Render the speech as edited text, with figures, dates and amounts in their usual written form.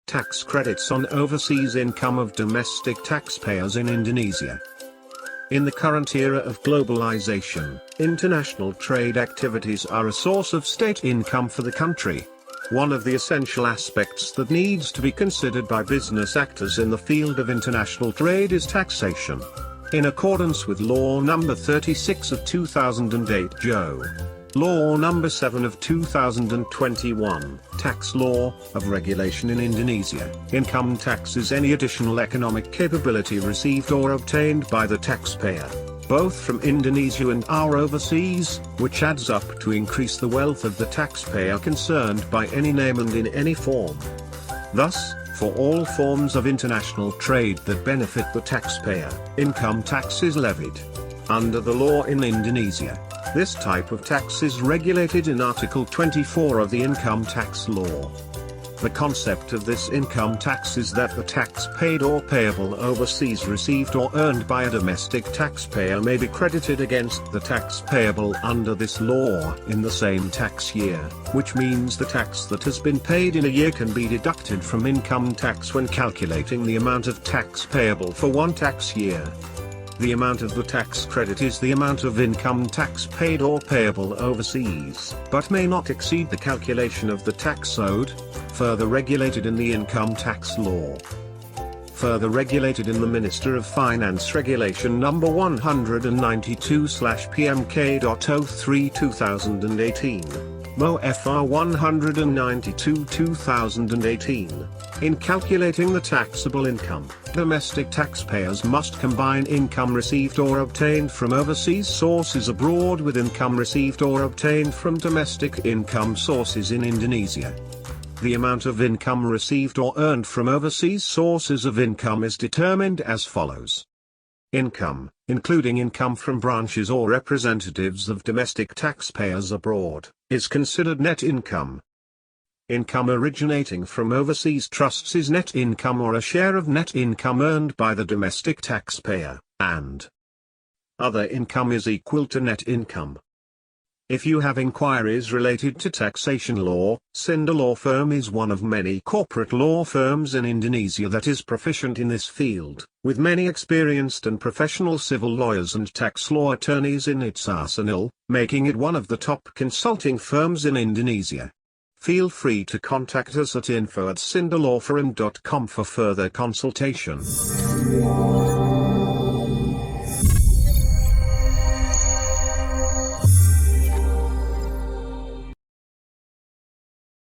Tax credits on overseas income of domestic taxpayers in Indonesia. In the current era of globalization, international trade activities are a source of state income for the country. One of the essential aspects that needs to be considered by business actors in the field of international trade is taxation. In accordance with Law No. 36 of 2008 Joe. Law No. 7 of 2021, Tax Law, of Regulation in Indonesia. Income tax is any additional economic capability received or obtained by the taxpayer, both from Indonesia and our overseas, which adds up to increase the wealth of the taxpayer concerned by any name and in any form. Thus, for all forms of international trade that benefit the taxpayer, income tax is levied. Under the law in Indonesia, this type of tax is regulated in Article 24 of the Income Tax Law. The concept of this income tax is that the tax paid or payable overseas received or earned by a domestic taxpayer may be credited against the tax payable under this law in the same tax year, which means the tax that has been paid in a year can be deducted from income tax when calculating the amount of tax payable for one tax year. The amount of the tax credit is the amount of income tax paid or payable overseas, but may not exceed the calculation of the tax owed, further regulated in the Income Tax Law. Further regulated in the Minister of Finance Regulation No. 192/PMK.03 2018. MO FR 192 2018. In calculating the taxable income, domestic taxpayers must combine income received or obtained from overseas sources abroad with income received or obtained from domestic income sources in Indonesia. The amount of income received or earned from overseas sources of income is determined as follows. Income, including income from branches or representatives of domestic taxpayers abroad, is considered net income. Income originating from overseas trusts is net income or a share of net income earned by the domestic taxpayer, and other income is equal to net income. If you have inquiries related to taxation law, Schinder Law Firm is one of many corporate law firms in Indonesia that is proficient in this field, with many experienced and professional civil lawyers and tax law attorneys in its arsenal, making it one of the top consulting firms in Indonesia. Feel free to contact us at info@schinderlawfirm.com for further consultation.